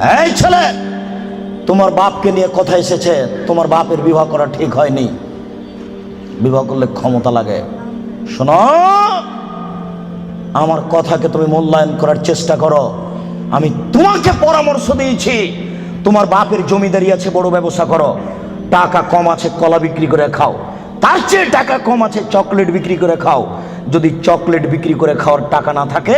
এই ছেলে, তোমার বাপকে নিয়ে কথা এসেছে, তোমার বাপের বিবাহ করা ঠিক হয়নি, বিবাহ করলে ক্ষমতা লাগে। শোনো, আমার কথাকে তুমি মূল্যায়ন করার চেষ্টা করো। আমি তোমাকে পরামর্শ দিয়েছি, তোমার বাপের জমিদারি আছে, বড় ব্যবসা করো। টাকা কম আছে, কলা বিক্রি করে খাও। তার চেয়ে টাকা কম আছে, চকলেট বিক্রি করে খাও। যদি চকলেট বিক্রি করে খাওয়ার টাকা না থাকে,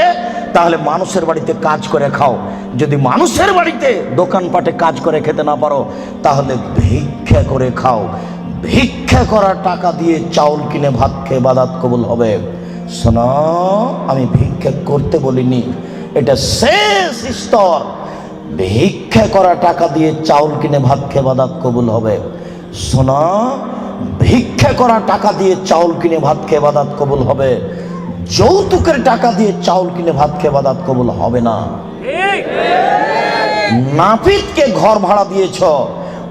তাহলে মানুষের বাড়িতে কাজ করে খাও। যদি মানুষের বাড়িতে দোকানপাটে কাজ করে খেতে না পারো, তাহলে ভিক্ষা করে খাও। ভিক্ষা করা টাকা দিয়ে চাউল কিনে ভাত খেয়ে ইবাদত কবুল হবে। শোনো, আমি ভিক্ষা করতে বলিনি, এটা শেষ স্তর। ভিক্ষা করা টাকা দিয়ে চাউল কিনে ভাত খেয়ে ইবাদত কবুল হবে। শোনো, ভিক্ষা করা টাকা দিয়ে চাউল কিনে ভাত খেয়ে ইবাদত কবুল হবে। যৌতুকের টাকা দিয়ে চাউল কিনে ভাত খেয়ে ইবাদত কবুল হবে না। নাপিতকে ঘর ভাড়া দিয়েছ,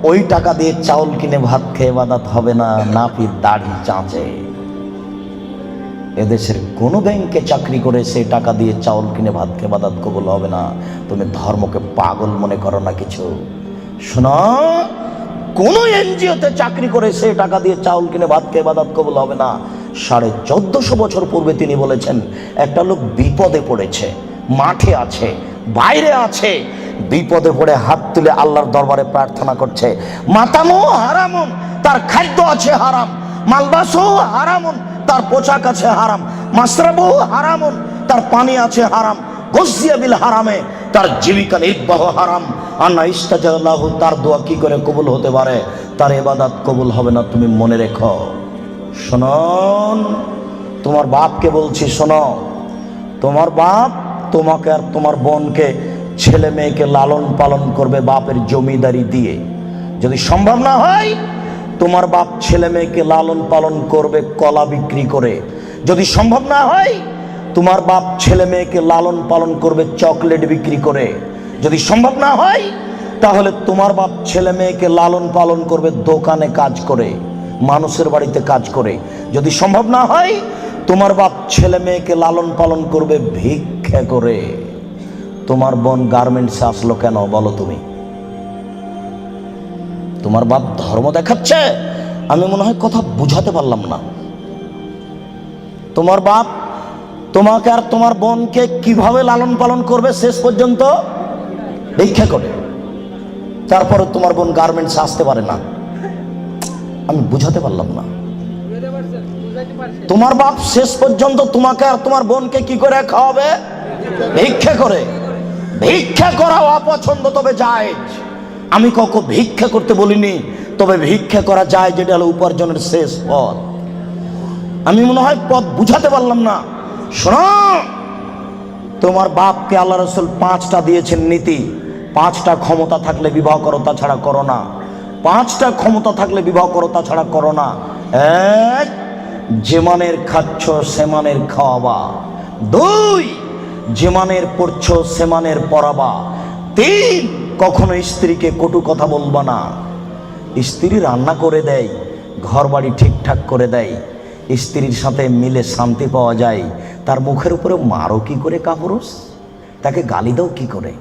ওই টাকা দিয়ে চাউল কিনে ভাত খেয়ে ইবাদত হবে না। নাপিত দাড়ি চাঁচে। এদেশের কোন ব্যাংকে চাকরি করে সেই টাকা দিয়ে চাউল কিনে ভাত খেয়ে ইবাদত কবুল হবে না। তুমি ধর্মকে পাগল মনে করো না কিছু। শোনো, কোন এনজিওতে চাকরি করে সেই টাকা দিয়ে চাউল কিনে ভাত খেয়ে ইবাদত কবুল হবে না। 1450 বছর পূর্বে তিনি বলেছেন, একটা লোক বিপদে পড়েছে, মাঠে আছে, বাইরে আছে, বিপদে পড়ে হাত তুলে আল্লাহর দরবারে প্রার্থনা করছে। মাতামু হারামুন, তার খাদ্য আছে হারাম। মালবাসু হারামুন, তার পোশাক আছে হারাম। মাশরাবু হারামুন, তার পানি আছে হারাম। গসিয়া বিল হারামে, তার জীবিকা নির্বাহ হারাম। আন্না ইস্তাজাল্লাহু, তার দোয়া কি করে কবুল হতে পারে? তার ইবাদত কবুল হবে না, তুমি মনে রেখো। শোনো, তোমার বাপকে বলছি, শোনো, তোমার বাপ তোমাকে আর তোমার বোনকে, ছেলে মেয়েকে লালন পালন করবে বাপের জমিদারি দিয়ে। যদি সম্ভব না হয়, তোমার বাপ ছেলে মেয়েকে লালন পালন করবে কলা বিক্রি করে। যদি সম্ভব না হয়, তোমার বাপ ছেলে মেয়েকে লালন পালন করবে চকলেট বিক্রি করে। যদি সম্ভব না হয়, তাহলে তোমার বাপ ছেলে মেয়েকে লালন পালন করবে দোকানে কাজ করে, মানুষের বাড়িতে কাজ করে। যদি সম্ভব না হয়, তোমার বাপ ছেলে মেয়েকে লালন পালন করবে ভিক্ষা করে। তোমার বোন গার্মেন্টসে আসলো কেন বলো তুমি? তোমার বাপ ধর্ম দেখাচ্ছে? আমি মনে হয় কথা বুঝাতে পারলাম না। তোমার বাপ তোমাকে আর তোমার বোনকে কিভাবে লালন পালন করবে শেষ পর্যন্ত? ভিক্ষা করে। তারপরে তোমার বোন গার্মেন্টসে আসতে পারে না। আমি বুঝাতে পারলাম না। তোমার বাপ শেষ পর্যন্ত তোমাকে আর তোমার বোনকে কি করে খাওয়াবে? ভিক্ষা করে। ভিক্ষা করা অপছন্দ, তবে জায়েজ। আমি কখনো ভিক্ষা করতে বলিনি, তবে ভিক্ষা করা যায়, যেটা হলো উপার্জনের শেষ পথ। আমি মনে হয় পথ বুঝাতে পারলাম না। শোনো, তোমার বাপকে আল্লাহ রাসূল 5টা দিয়েছেন নীতি। 5টা ক্ষমতা থাকলে বিবাহ করো, তাছাড়া করো না। 5টা ক্ষমতা থাকলে বিবাহ করো, তাছাড়া করো না। 1, যে মানের খাচ্ছ সে মানের খাওয়াবা। 2, যে মানের পড়ছ সে মানের পড়াবা। 3, কখনো স্ত্রীকে কটু কথা বলবা না। স্ত্রী রান্না করে দেয়, ঘর বাড়ি ঠিকঠাক করে দেয়, স্ত্রীর সাথে মিলে শান্তি পাওয়া যায়, তার মুখের উপরে মারো কি করে কাপুরুষ? তাকে গালি দাও কি করে?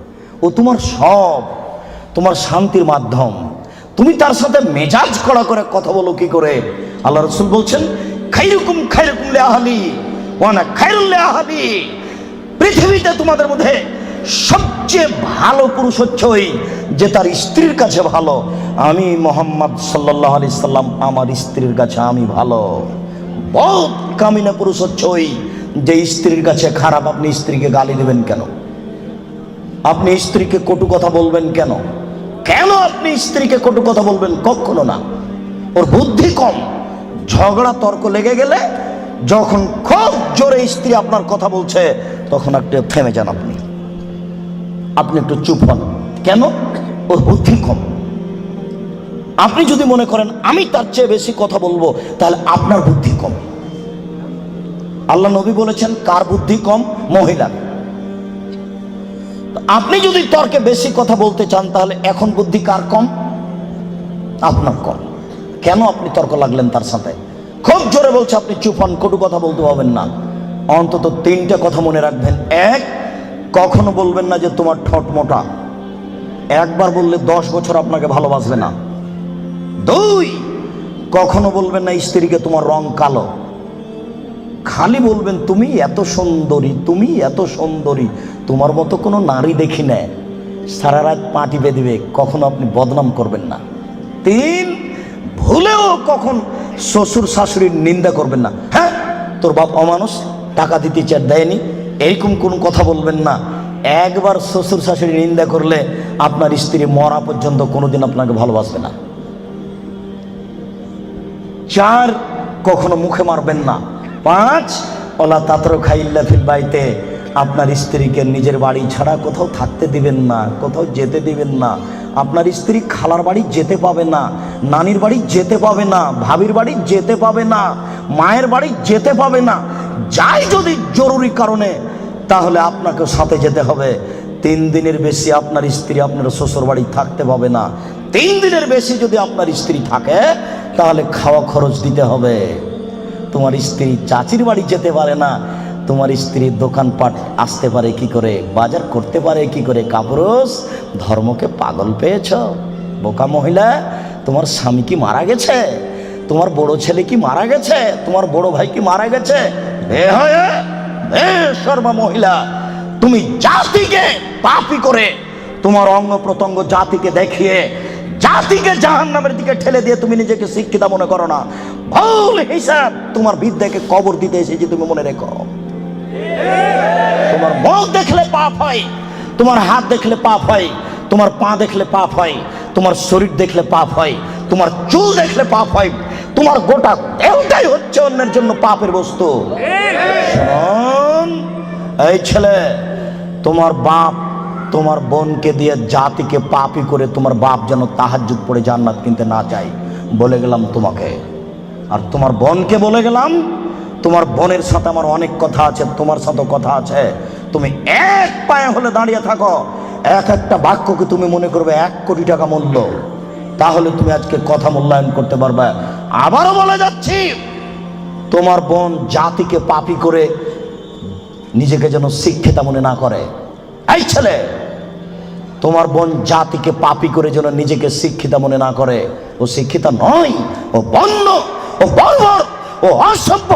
ও তোমার সব, তোমার শান্তির মাধ্যম। তুমি তার সাথে মেজাজ কড়া করে কথা বলো কি করে? আল্লাহ রাসূল বলছেন, খাইরুকুম খাইরুকুম লিআহলি ওয়া আনা খাইরুল লিআহলি। পৃথিবীতে তোমাদের মধ্যে সবচেয়ে ভালো পুরুষ হচ্ছে ওই যে তার স্ত্রীর কাছে ভালো। আমি মুহাম্মদ সাল্লাল্লাহু আলাইহি সাল্লাম, আমার স্ত্রীর কাছে আমি ভালো। বহুত কামিনা পুরুষ হচ্ছে ওই যে স্ত্রীর কাছে খারাপ। আপনি স্ত্রীকে গালি দেবেন কেন? আপনি স্ত্রীকে কটু কথা বলবেন কেন? কেন আপনি স্ত্রীকে কটু কথা বলবেন? কখনো না। ওর বুদ্ধি কম। ঝগড়া তর্ক লেগে গেলে, যখন খুব জোরে স্ত্রী আপনার কথা বলছে, তখন একটু থেমে যান, আপনি একটু চুপ হন। কেন? ওর বুদ্ধি কম। আপনি যদি মনে করেন আমি তার চেয়ে বেশি কথা বলবো, তাহলে আপনার বুদ্ধি কম। আল্লাহ নবী বলেছেন, কার বুদ্ধি কম? মহিলার। আপনি যদি তর্কে বেশি কথা বলতে চান, তাহলে এখন বুদ্ধি কার কম? আপনার কম। কেন আপনি তর্ক লাগলেন তার সাথে? খুব জোরে বলছে, আপনি চুপ হন, কটু কথা বলতে পারবেন না। অন্তত 3টা কথা মনে রাখবেন। 1, কখনো বলবেন না যে তোমার ঠোঁট মোটা। একবার বললে 10 বছর আপনাকে ভালোবাসবে না। 2, কখনো বলবেন না স্ত্রীকে তোমার রং কালো, খালি বলবেন তুমি এত সুন্দরী, তুমি এত সুন্দরী, তোমার মতো কোনো নারী দেখি না। সারা রাত পা টিপে দিবে, কখনো আপনি বদনাম করবেন না। 3, ভুলেও কখন শ্বশুর শাশুড়ির নিন্দা করবেন না। হ্যাঁ, তোর বাপ অমানুষ, টাকা দিতে চার দেয়নি, এরকম কোনো কথা বলবেন না। একবার শ্বশুর শাশুড়ির নিন্দা করলে আপনার স্ত্রী মরা পর্যন্ত কোনোদিন আপনাকে ভালোবাসবে না। 4, কখনো মুখে মারবেন না। 5, ওলা তাতরো খাইল্লা ফিল বাইতে, আপনার স্ত্রীকে নিজের বাড়ি ছাড়া কোথাও থাকতে দিবেন না, কোথাও যেতে দিবেন না। আপনার স্ত্রী খালার বাড়ি যেতে পাবে না, নানির বাড়ি যেতে পাবে না, ভাবির বাড়ি যেতে পাবে না, মায়ের বাড়ি যেতে পাবে না। যাই যদি জরুরি কারণে, তাহলে আপনাকে সাথে যেতে হবে। 3 দিনের বেশি আপনার স্ত্রী আপনার শ্বশুর বাড়ি থাকতে পাবে না। 3 দিনের বেশি যদি আপনার স্ত্রী থাকে, তাহলে খাওয়া খরচ দিতে হবে। তোমার স্ত্রী চাচির বাড়ি যেতে পারে না, তোমার স্ত্রী দোকানপাট আসতে পারে কি করে, বাজার করতে পারে কি করে? কাপুরুষ, ধর্মকে পাগল পেয়েছ? বোকা মহিলা, তোমার স্বামী কি মারা গেছে? তোমার বড় ছেলে কি মারা গেছে? তোমার বড় ভাই কি মারা গেছে? বেশরমা মহিলা, তুমি জাতিকে পাপী করে, তোমার অঙ্গ প্রত্যঙ্গ জাতিকে দেখিয়ে, জাতিকে জাহান্নামের দিকে ঠেলে দিয়ে তুমি নিজেকে শিক্ষিত মনে করো না। ভুল হিসাব, তোমার বিদ্যাকে কবর দিতে এসেছি, তুমি মনে রেখো। তোমার মুখ দেখলে পাপ হয়, তোমার হাত দেখলে পাপ হয়, তোমার পা দেখলে পাপ হয়, তোমার শরীর দেখলে পাপ হয়, তোমার চুল দেখলে পাপ হয়, তোমার গোটা দেহটাই হচ্ছে অন্যের জন্য পাপের বস্তু। শোন এই ছেলে, তোমার বাপ তোমার বোনকে দিয়ে জাতিকে পাপী করে তোমার বাপ যেন তাহাজ্জুদ পড়ে জান্নাত কিনতে না চাই, বলে গেলাম তোমাকে। আর তোমার বোনকে বলে গেলাম, তোমার বোনের সাথে আমার অনেক কথা আছে, তোমার সাথে কথা আছে। তুমি এক পায়ে হলে দাঁড়িয়ে থাকো, এক একটা বাক্যকে তুমি মনে করবে 1 কোটি টাকা মূল্য, তাহলে তুমি আজকে কথা মূল্যায়ন করতে পারবে। আবারও বলে যাচ্ছি, তোমার বোন জাতিকে পাপী করে নিজেকে যেন শিক্ষিতা মনে না করে। এই ছেলে, তোমার বোন জাতিকে পাপী করে যেন নিজেকে শিক্ষিতা মনে না করে। ও শিক্ষিতা নয়, ও বন্য, ও বর্বর, ও অসভ্য,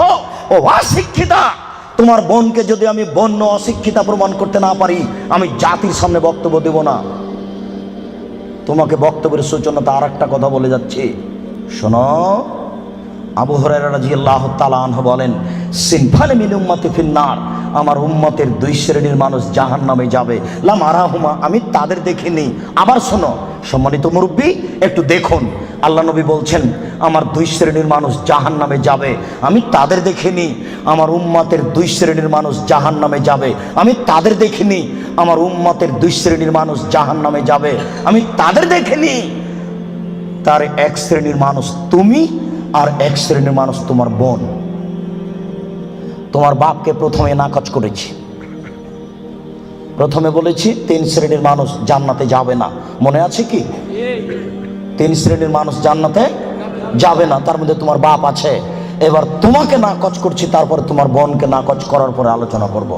ও অশিক্ষিতা। তোমার বোনকে যদি আমি বন্য অশিক্ষিতা প্রমাণ করতে না পারি, আমি জাতির সামনে বক্তব্য দেব না। তোমাকে বক্তব্যের সূচনাতে আর একটা কথা বলে যাচ্ছি, শোনো। আবু হুরায়রা রাদিয়াল্লাহু তাআলা আনহু বলেন, সিনফানে মিন উম্মতি ফিন্নার, আমার উম্মতের 2 শ্রেণীর মানুষ জাহান্নামে যাবে, লাম আরাহুমা, আমি তাদের দেখিনি। আবার শোনো সম্মানিত মুরব্বী, একটু দেখুন, আল্লাহ নবী বলছেন আমার 2 শ্রেণীর মানুষ জাহান্নামে যাবে, আমি তাদের দেখিনি। আমার উম্মতের 2 শ্রেণীর মানুষ জাহান্নামে যাবে, আমি তাদের দেখিনি। আমার উম্মতের 2 শ্রেণীর মানুষ জাহান্নামে যাবে, আমি তাদের দেখিনি। তার 1 শ্রেণীর মানুষ তুমি, আর 1 শ্রেণীর মানুষ তোমার বোন। তোমার বাপকে প্রথমে নাকচ করেছি, প্রথমে বলেছি 3 শ্রেণীর মানুষ জান্নাতে যাবে না, মনে আছে কি? 3 শ্রেণীর মানুষ জান্নাতে যাবে না, তার মধ্যে তোমার বাপ আছে। এবার তোমাকে নাকচ করছি, তারপরে তোমার বোনকে নাকচ করার পরে আলোচনা করব।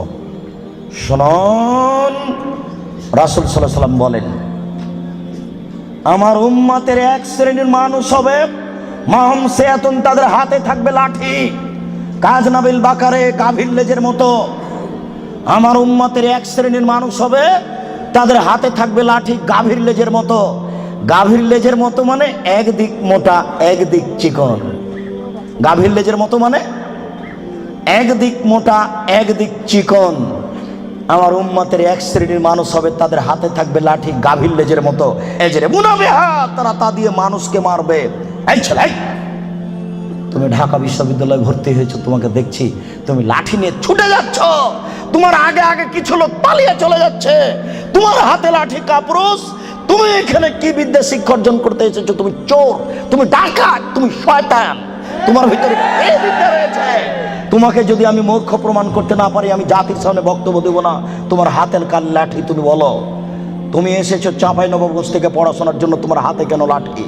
শুনুন, রাসূল সাল্লাল্লাহু আলাইহি ওয়াসাল্লাম বলেন, আমার উম্মতের 1 শ্রেণীর মানুষ হবে মাহুম সিয়াতুন, তাদের হাতে থাকবে লাঠি, কাজনাবিল বাকারে, গাভীর লেজের মতো। আমার উম্মতের 1 শ্রেণীর মানুষ হবে, তাদের হাতে থাকবে লাঠি গাভীর লেজের মতো। গাভীর লেজের মতো মানে একদিক মোটা একদিক চিকন। গাভীর লেজের মতো মানে একদিক মোটা একদিক চিকন। আমার উম্মতের 1 শ্রেণীর মানুষ হবে, তাদের হাতে থাকবে লাঠি গাভীর লেজের মতো, এজরে মুনাবিহা, তারা তা দিয়ে মানুষকে মারবে। এই ছেলে, তুমি ঢাকা বিশ্ববিদ্যালয়ে ভর্তি হয়েছো, তোমাকে দেখছি তুমি লাঠি নিয়ে ছুটে যাচ্ছ, তোমার আগে আগে কিছু লোক পালিয়ে চলে যাচ্ছে, তোমার হাতে লাঠি। কাপুরুষ, তুমি এখানে কি বিদ্যা শিক্ষা অর্জন করতে এসেছো? তুমি চোর, তুমি ডাকাত, তুমি শয়তান, তোমার ভিতরে এই বিদ্যা রয়েছে। তোমাকে যদি আমি মূর্খ প্রমাণ করতে না পারি, আমি জাতির সামনে বক্তব্য দেব না। তোমার হাতের কাল লাঠি, তুমি বলো, তুমি এসেছো চাঁপাইনবাবগঞ্জ থেকে পড়াশোনার জন্য, তোমার হাতে কেন লাঠি?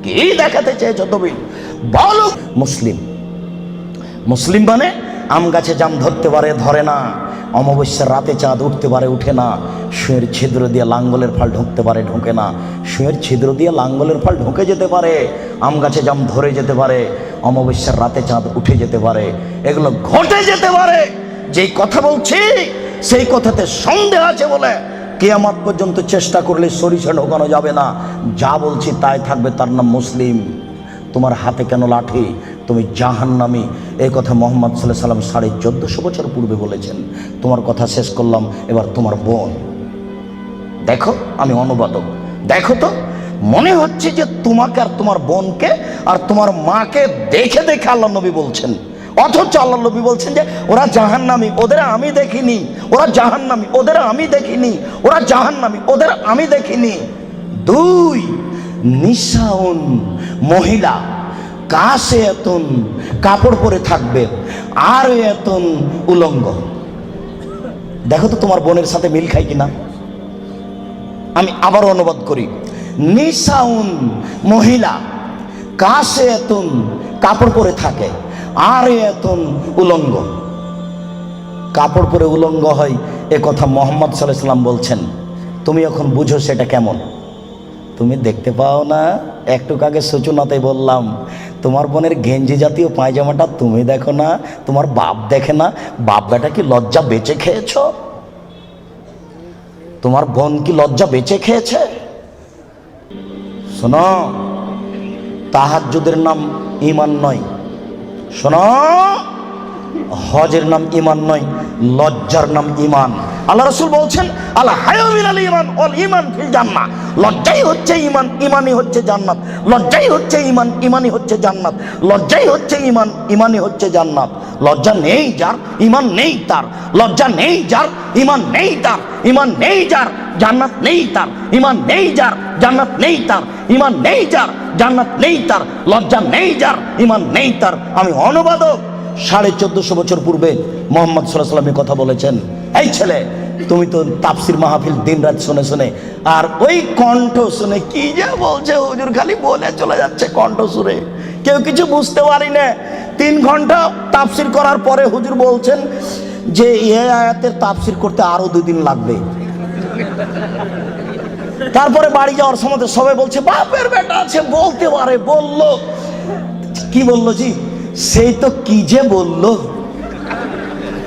কি দেখাতে চেয়েছো তুমি বলো? মুসলিম, মুসলিম মানে আম গাছে জাম ধরতে পারে, ধরে না, অমাবস্যার রাতে চাঁদ উঠতে পারে, উঠে না। শুঁয়ের ছিদ্র দিয়ে লাঙ্গলের ফাল ঢুকতে পারে, ঢোকে না। শুঁয়ের ছিদ্র দিয়ে লাঙ্গলের ফাল ঢুকে যেতে পারে, আম গাছে জাম ধরে যেতে পারে, অমাবস্যার রাতে চাঁদ উঠে যেতে পারে, এগুলো ঘটে যেতে পারে। যেই কথা বলছি সেই কথাতে সন্দেহ আছে বলে কিয়ামত পর্যন্ত চেষ্টা করলে সরিষা ঢোকানো যাবে না। যা বলছি তাই থাকবে, তার নাম মুসলিম। তোমার হাতে কেন লাঠি? তুমি জাহান্নামী। এই কথা মুহাম্মদ সাল্লাল্লাহু আলাইহি সাল্লাম 1450 বছর পূর্বে বলেছেন। তোমার কথা শেষ করলাম, এবার তোমার বোন। দেখো, আমি অনুবাদক। দেখো তো, মনে হচ্ছে যে তোমাকে আর তোমার বোনকে আর তোমার মাকে দেখে দেখে আল্লাহ নবী বলছেন, অথচ আল্লাহ নবী বলছেন যে ওরা জাহান্নামী, ওদের আমি দেখিনি। ওরা জাহান্নামী, ওদের আমি দেখিনি। ওরা জাহান্নামী, ওদের আমি দেখিনি। 2, নিসাউন, মহিলা, কাসিয়াতুন, কাপড় পরে থাকবে, আর এতুন, উলঙ্গ। দেখো তো তোমার বোনের সাথে মিল খাই কিনা। আমি আবার অনুবাদ করি। নিসাউন, মহিলা, কাসিয়াতুন, কাপড় পরে থাকে, আর এতুন, উলঙ্গ। কাপড় পরে উলঙ্গ হয় এ কথা মুহাম্মদ সাল্লাল্লাহু আলাইহি সাল্লাম বলছেন। তুমি এখন বুঝো সেটা কেমন। তুমি দেখতে পাও না? একটু আগে সূচনাতে বললাম, তোমার বোনের গেঞ্জি জাতীয় পায়জামাটা তুমি দেখো না, তোমার বাপ দেখে না। বাপ বেটা কি লজ্জা বেঁচে খেয়েছ? তোমার বোন কি লজ্জা বেঁচে খেয়েছে? শোনো, তাহাজ্জুদের নাম ঈমান নয়। শোনো, হজের নাম ঈমান নয়, লজ্জার নাম ঈমান। আল্লাহ রাসূল বলছেন, আল হায়া মিনাল ঈমান ওয়াল ঈমান ফিল জান্নাহ। লজ্জাই হচ্ছে ঈমান, ঈমানই হচ্ছে জান্নাত। লজ্জাই হচ্ছে ঈমান, ঈমানই হচ্ছে জান্নাত। লজ্জাই হচ্ছে ঈমান, ঈমানই হচ্ছে জান্নাত। লজ্জা নেই যার, ঈমান নেই তার। লজ্জা নেই যার, ঈমান নেই তার। ঈমান নেই যার, জান্নাত নেই তার। ঈমান নেই যার, জান্নাত নেই তার। ঈমান নেই যার, জান্নাত নেই তার। লজ্জা নেই যার, ঈমান নেই তার। আমি অনুবাদক। 1450 বছর পূর্বে মুহাম্মদ সাল্লাল্লাহু আলাইহি ওয়াসাল্লাম কথা বলেছেন। এই ছেলে, তুমি তো তাফসির মাহফিল দিন রাত শুনে শুনে, আর ওই কণ্ঠ শুনে কি যে বলছে হুজুর, খালি বলে চলে যাচ্ছে কণ্ঠ সুরে, কেউ কিছু বুঝতে পারি না। 3 ঘন্টা তাফসির করার পরে হুজুর বলছেন যে এই আয়াতের তাফসির করতে আরো 2 দিন লাগবে। তারপরে বাড়ি যাওয়ার সময় সবাই বলছে বাপের বেটা আছে, বলতে পারে। বলল কি? বললো জি, সেই তো কি যে বললো।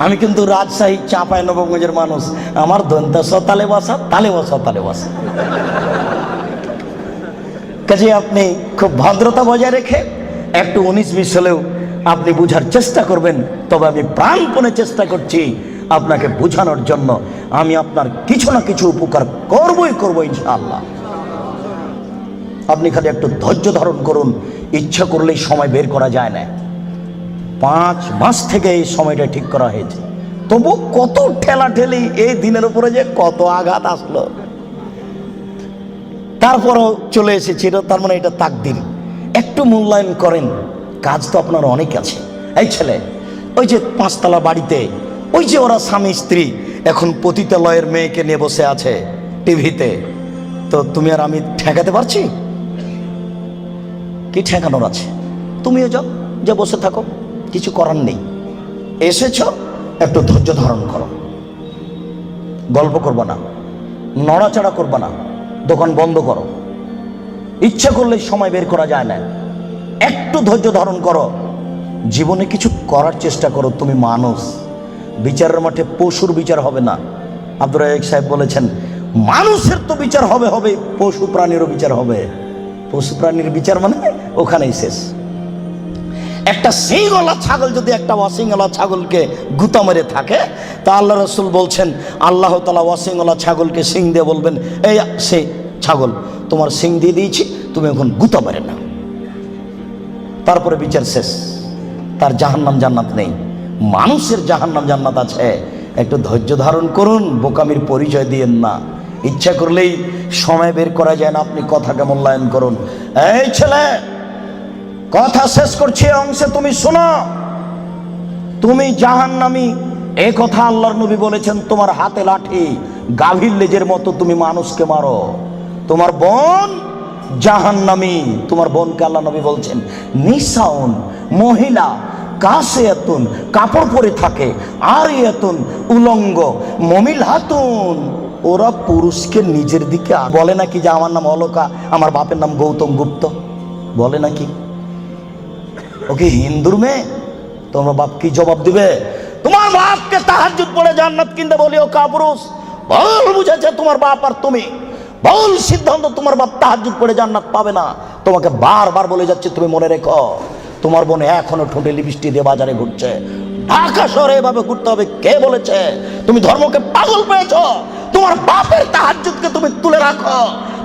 আমি কিন্তু রাজশাহী চাঁপাইনবাবগঞ্জের মানুষ। আমার দন্তাস তালে বসা, তালে বসা, তালে বসা। কাজে আপনি খুব ভদ্রতা বজায় রেখে একটু 19-20 হলেও আপনি বুঝার চেষ্টা করবেন। তবে আমি প্রাণপণে চেষ্টা করছি আপনাকে বোঝানোর জন্য। আমি আপনার কিছু না কিছু উপকার করবই করবো ইনশাআল্লাহ। আপনি খালি একটু ধৈর্য ধারণ করুন। ইচ্ছা করলেই সময় বের করা যায় না। 5 মাস থেকে এই সময়টা ঠিক করা হয়েছে, তবু কত ঠেলাঠেলি, এই দিনের উপরে যে কত আঘাত আসলো, তারপরও চলে এসেছিল। তার মানে এটা তাকদির। একটু মূল্যায়ন করেন, কাজ তো আপনার অনেক আছে। এই ছেলে, ওই যে 5 তলা বাড়িতে ওই যে ওরা স্বামী স্ত্রী এখন পতিতালয়ের মেয়েকে নিয়ে বসে আছে টিভিতে, তো তুমি আর আমি ঠেকাতে পারছি কি? ঠেকানোর আছে? তুমিও যাও, যে বসে থাকো, কিছু করার নেই। এসেছ, একটু ধৈর্য ধারণ করো। গল্প করবো না, নড়াচড়া করবো না, দোকান বন্ধ করো। ইচ্ছা করলে সময় বের করা যায় না। একটু ধৈর্য ধারণ করো, জীবনে কিছু করার চেষ্টা করো। তুমি মানুষ, বিচারের মাঠে পশুর বিচার হবে না। আব্দুর রাজ্জাক সাহেব বলেছেন, মানুষের তো বিচার হবে হবে, পশু প্রাণীরও বিচার হবে। পশু প্রাণীর বিচার মানে ওখানেই শেষ। একটা সিংওয়ালা ছাগল যদি একটা অসিংওয়ালা ছাগলকে গুতা মেরে থাকে, তা আল্লাহ রাসূল বলছেন, আল্লাহ তাআলা অসিংওয়ালা ছাগলকে সিং দিয়ে বলবেন, এই সে ছাগল, তোমার সিং দিয়ে দিয়েছি, তুমি এখন গুতা মেরে না। তারপরে বিচার শেষ। তার জাহান্নাম জান্নাত নেই। মানুষের জাহান্নাম জান্নাত আছে। একটু ধৈর্য ধারণ করুন, বোকামির পরিচয় দিয়েন না। ইচ্ছা করলেই সময় বের করা যায় না। আপনি কথাকে মূল্যায়ন করুন। এই ছেলে, কথা শেষ করছি অংশে, তুমি শোনো। তুমি জাহান্নামী, এই কথা আল্লাহর নবী বলেছেন। তোমার হাতে লাঠি, গাভীর লেজের মতো তুমি মানুষকে মারো। তোমার বোন জাহান্নামী। তোমার বোনকে আল্লাহ নবী বলছেন নিসাউন, মহিলা, কাছে এতুন কাপড় পরে থাকে, আর এতুন উলঙ্গ মমিল হাতুন, ওরা পুরুষকে নিজের দিকে বলে নাকি যে আমার নাম অলকা, আমার বাপের নাম গৌতম গুপ্ত, বলে নাকি? ওকে হিন্দুর মেয়ে, তোমরা বাপ কি জবাব দিবে? তোমার বাপকে তাহাজ্জুদ পড়ে জান্নাত কিনতে বলিও কাপুরুষ, ভুল বুঝেছে তোমার বাপ আর তুমি, ভুল সিদ্ধান্ত। তোমার বাপ তাহাজ্জুদ পড়ে জান্নাত পাবে না, তোমাকে বারবার বলে যাচ্ছে, তুমি মনে রেখো। তোমার বোন এখনো ঠোঁটে লিপস্টিক দিয়ে বাজারে ঘুরছে, ঢাকা শহরে এভাবে ঘুরতে হবে কে বলেছে? তুমি ধর্মকে পাগল পেয়েছো। তোমার বাপের তাহাজ্জুদকে তুমি তুলে রাখো,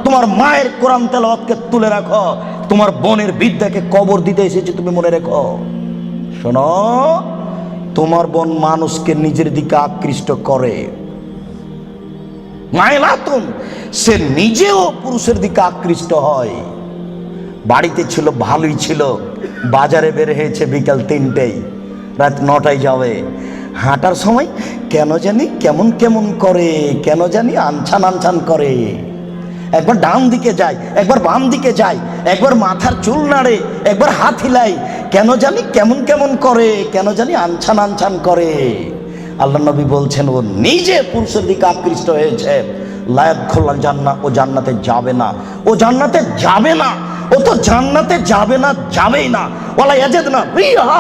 তোমার মায়ের কোরআন তেলাওয়াতকে তুলে রাখো, তোমার বোনের বিদ্যাকে কবর দিতে এসেছে, তুমি মনে রেখো। শোনো, তোমার বোন মানুষকে নিজের দিকে আকৃষ্ট করে, মাইলাতুন, সে নিজেও পুরুষের দিকে আকৃষ্ট হয়। বাড়িতে ছিল ভালোই ছিল, বাজারে বের হয়েছে বিকাল 3টেই, রাত 9টায় যাবে। হাঁটার সময় কেন জানি কেমন কেমন করে, কেন জানি আনছান আনছান করে, একবার ডান দিকে যায়, একবার বাম দিকে যায়, একবার মাথার চুল নাড়ে, একবার হাত হিলায়, কেন জানি কেমন কেমন করে, কেন জানি আনছান আনছান করে। আল্লাহ নবী বলছেন ও নিজে পুরুষের দিকে আকৃষ্ট হয়েছে, লায়াত খোলা জান্নাত, ও জান্নাতে যাবে না, ও জান্নাতে যাবে না, ও তো জান্নাতে যাবে না, যাবেই না। ওয়ালা ইয়াজিদনা রিহা,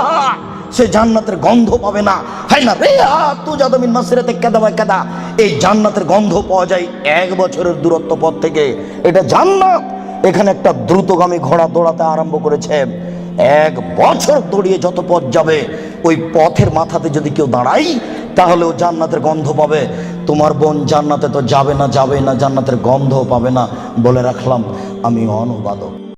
সে জান্নাতের গন্ধ পাবে না। হাই না রিহা তু জাদমিন মাসিরাতে কাদা বা কাদা, এই জান্নাতের গন্ধ পাওয়া যায় 1 বছরের দূরত্ব পথ থেকে। এটা জান্নাত। এখানে একটা দ্রুতগামী ঘোড়া দৌড়াতে আরম্ভ করেছে, 1 বছর দৌড়িয়ে যত পথ যাবে, ওই পথের মাথাতে যদি কেউ দাঁড়াই তাহলে ও জান্নাতের গন্ধ পাবে। তোমার বোন জান্নাতে তো যাবে না, যাবেই না, জান্নাতের গন্ধও পাবে না। বলে রাখলাম আমি অনুবাদক।